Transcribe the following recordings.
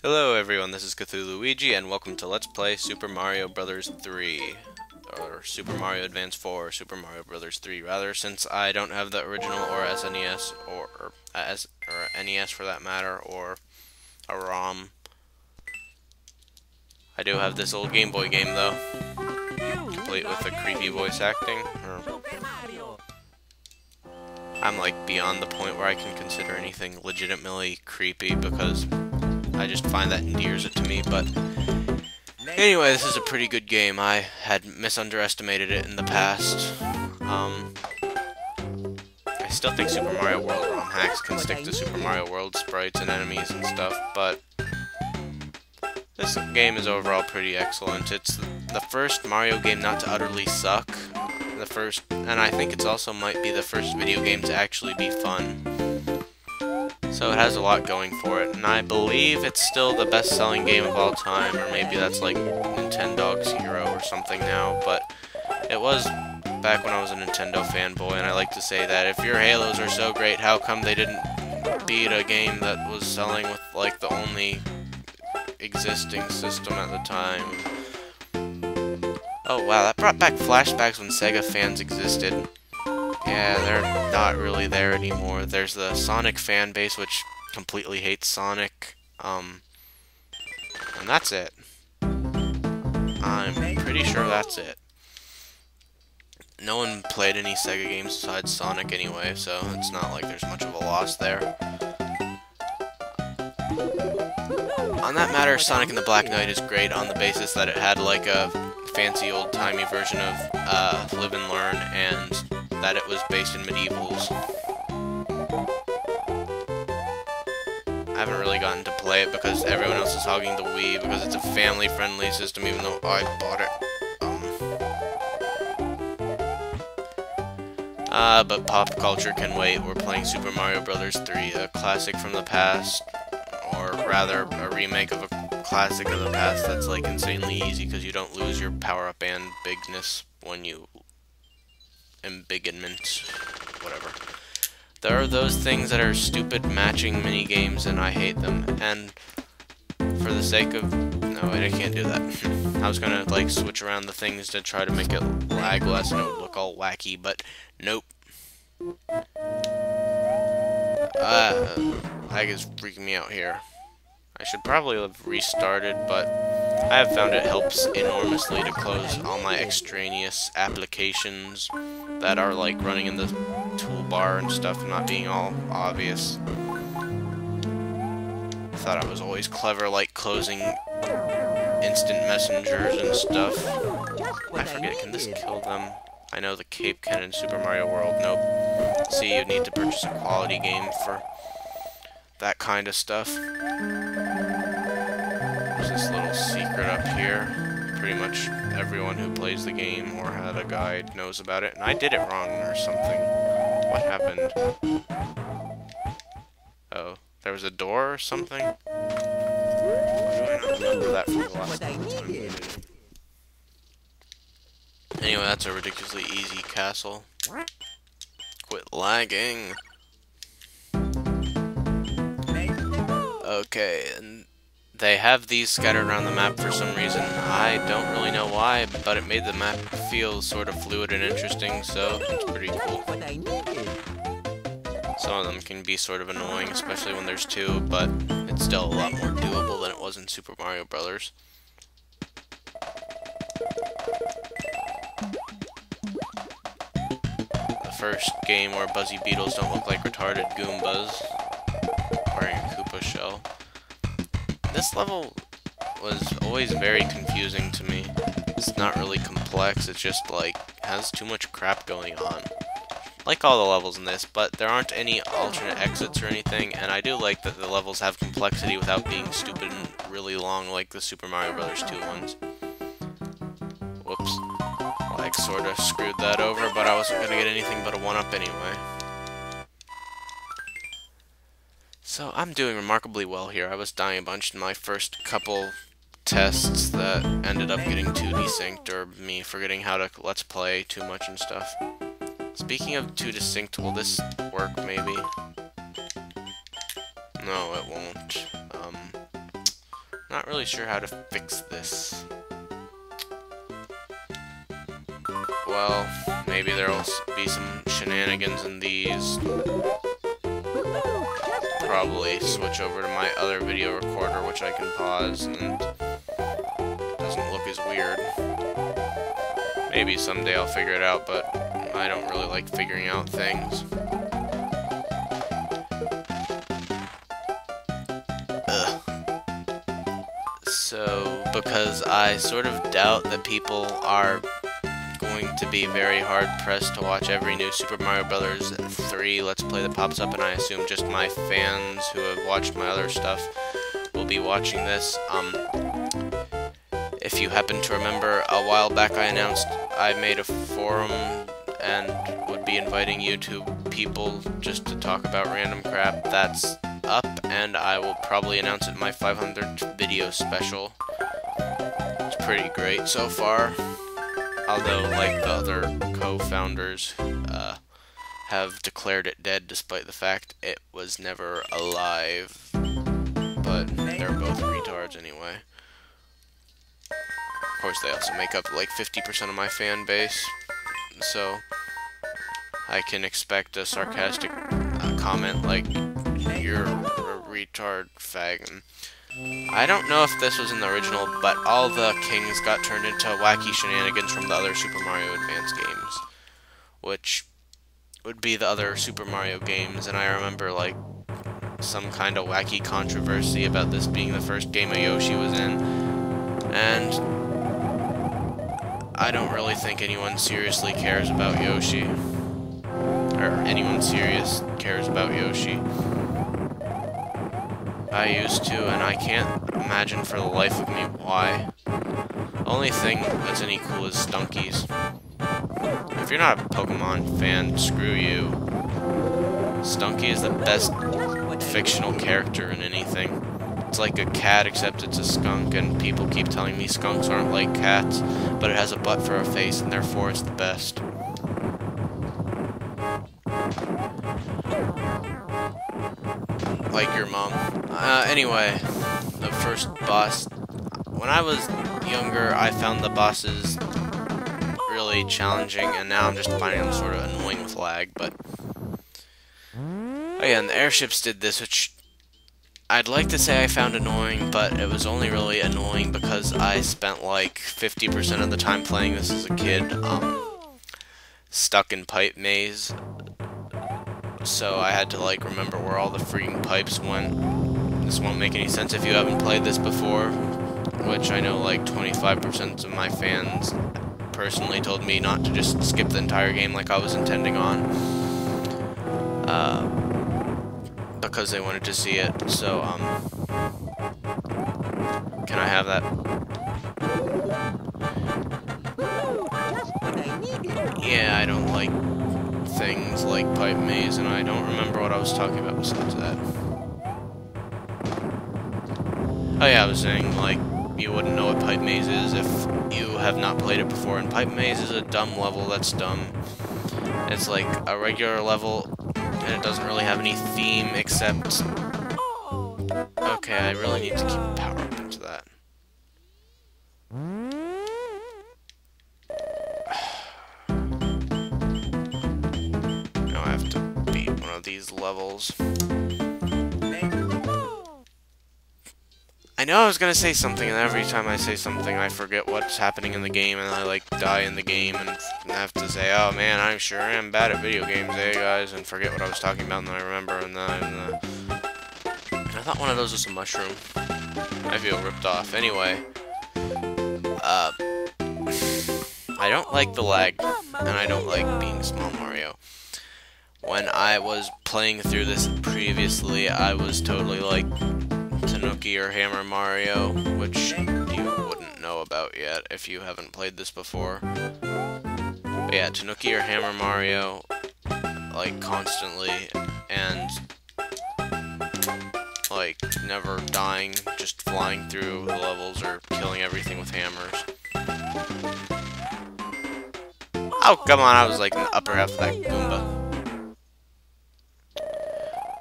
Hello everyone, this is Cthulhuigi and welcome to Let's Play Super Mario Bros. 3. Or Super Mario Advance 4, or Super Mario Bros. 3 rather, since I don't have the original or SNES, or NES for that matter, or a ROM. I do have this old Game Boy game though, complete with the creepy voice acting. I'm like beyond the point where I can consider anything legitimately creepy because I just find that endears it to me, but anyway, this is a pretty good game. I had misunderestimated it in the past. I still think Super Mario World ROM hacks can stick to Super Mario World sprites and enemies and stuff, but this game is overall pretty excellent. It's the first Mario game not to utterly suck. And I think it's also might be the first video game to actually be fun. So it has a lot going for it, and I believe it's still the best-selling game of all time, or maybe that's like Nintendo's hero or something now, but it was back when I was a Nintendo fanboy, and I like to say that if your Halos are so great, how come they didn't beat a game that was selling with like the only existing system at the time? Oh wow, that brought back flashbacks when Sega fans existed. Yeah, they're not really there anymore. There's the Sonic fan base, which completely hates Sonic. And that's it. I'm pretty sure that's it. No one played any Sega games besides Sonic anyway, so it's not like there's much of a loss there. On that matter, Sonic and the Black Knight is great on the basis that it had like a fancy old-timey version of Live and Learn, and that it was based in medievals. I haven't really gotten to play it because everyone else is hogging the Wii because it's a family-friendly system, even though I bought it. But pop culture can wait. We're playing Super Mario Bros. 3, a classic from the past, or rather, a remake of a classic of the past that's like insanely easy because you don't lose your power-up and bigness when you embiggenment, whatever. There are those things that are stupid matching mini games, and I hate them. And for the sake of no, I can't do that. I was gonna like switch around the things to try to make it lag less and it would look all wacky, but nope. Lag is freaking me out here. I should probably have restarted, but I have found it helps enormously to close all my extraneous applications that are like running in the toolbar and stuff and not being all obvious. I thought I was always clever, like closing instant messengers and stuff. I forget, can this kill them? I know the cape can in Super Mario World. Nope. See, you need to purchase a quality game for that kind of stuff. There's this little secret up here. Pretty much everyone who plays the game or had a guide knows about it, and I did it wrong or something. What happened? Oh, there was a door or something? Why do I not remember that from the last time? Anyway, that's a ridiculously easy castle. Quit lagging. Okay, and they have these scattered around the map for some reason. I don't really know why, but it made the map feel sort of fluid and interesting, so it's pretty cool. Some of them can be sort of annoying, especially when there's two, but it's still a lot more doable than it was in Super Mario Bros. The first game where Buzzy Beetles don't look like retarded Goombas wearing a Koopa shell. This level was always very confusing to me. It's not really complex, it's just like has too much crap going on. like all the levels in this, but there aren't any alternate exits or anything, and I do like that the levels have complexity without being stupid and really long like the Super Mario Bros. 2 ones. Whoops. Like, sorta screwed that over, but I wasn't gonna get anything but a 1-up anyway. So, I'm doing remarkably well here. I was dying a bunch in my first couple tests that ended up getting too desynced, or me forgetting how to let's play too much and stuff. Speaking of too desynced, will this work maybe? No, it won't. Not really sure how to fix this. Well, maybe there'll be some shenanigans in these. Probably switch over to my other video recorder, which I can pause, and it doesn't look as weird. Maybe someday I'll figure it out, but I don't really like figuring out things. Ugh. So, because I sort of doubt that people are going to be very hard-pressed to watch every new Super Mario Bros. 3 Let's Play that pops up, and I assume just my fans who have watched my other stuff will be watching this. If you happen to remember, a while back I announced I made a forum and would be inviting YouTube people just to talk about random crap. That's up, and I will probably announce it in my 500th video special. It's pretty great so far. Although, like the other co-founders, have declared it dead despite the fact it was never alive. But they're both retards anyway. Of course, they also make up like 50% of my fan base, so I can expect a sarcastic comment like, "You're a retard fag." I don't know if this was in the original, but all the kings got turned into wacky shenanigans from the other Super Mario Advance games, which would be the other Super Mario games, and I remember, like, some kind of wacky controversy about this being the first game a Yoshi was in, and I don't really think anyone seriously cares about Yoshi, or anyone serious cares about Yoshi. I used to, and I can't imagine for the life of me why. The only thing that's any cool is Stunkies. If you're not a Pokemon fan, screw you. Stunky is the best fictional character in anything. It's like a cat, except it's a skunk, and people keep telling me skunks aren't like cats, but it has a butt for a face, and therefore it's the best. Like your mom. Anyway, the first boss. When I was younger, I found the bosses really challenging, and now I'm just finding them sort of annoying with lag, but... Oh yeah, and the airships did this, which I'd like to say I found annoying, but it was only really annoying because I spent like 50% of the time playing this as a kid, stuck in Pipe Maze. So I had to like remember where all the freaking pipes went. This won't make any sense if you haven't played this before, which I know like 25% of my fans personally told me not to just skip the entire game like I was intending on, because they wanted to see it. So can I have that? Yeah, I don't like things like Pipe Maze, and I don't remember what I was talking about besides that. Oh yeah, I was saying, like, you wouldn't know what Pipe Maze is if you have not played it before, and Pipe Maze is a dumb level that's dumb. It's like a regular level, and it doesn't really have any theme except... Okay, I really need to keep power up into that. Now I have to beat one of these levels. I know I was gonna say something, and every time I say something I forget what's happening in the game, and I like die in the game, and I have to say, oh man, I sure am bad at video games, eh guys, and forget what I was talking about, and then I remember, and then I thought one of those was a mushroom. I feel ripped off. Anyway, I don't like the lag, and I don't like being Small Mario. when I was playing through this previously, I was totally like Tanuki or Hammer Mario, which you wouldn't know about yet if you haven't played this before. But yeah, Tanuki or Hammer Mario, like constantly, and like never dying, just flying through the levels or killing everything with hammers. Oh, come on, I was like in the upper half of that Goomba.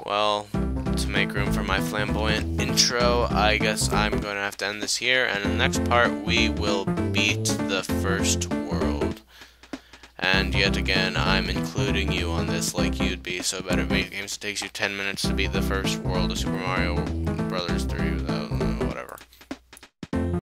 Well, to make room for my flamboyant intro, I guess I'm going to have to end this here, and in the next part we will beat the first world. And yet again, I'm including you on this like you'd be, so Better Video Games. It takes you 10 minutes to beat the first world of Super Mario Bros. 3 without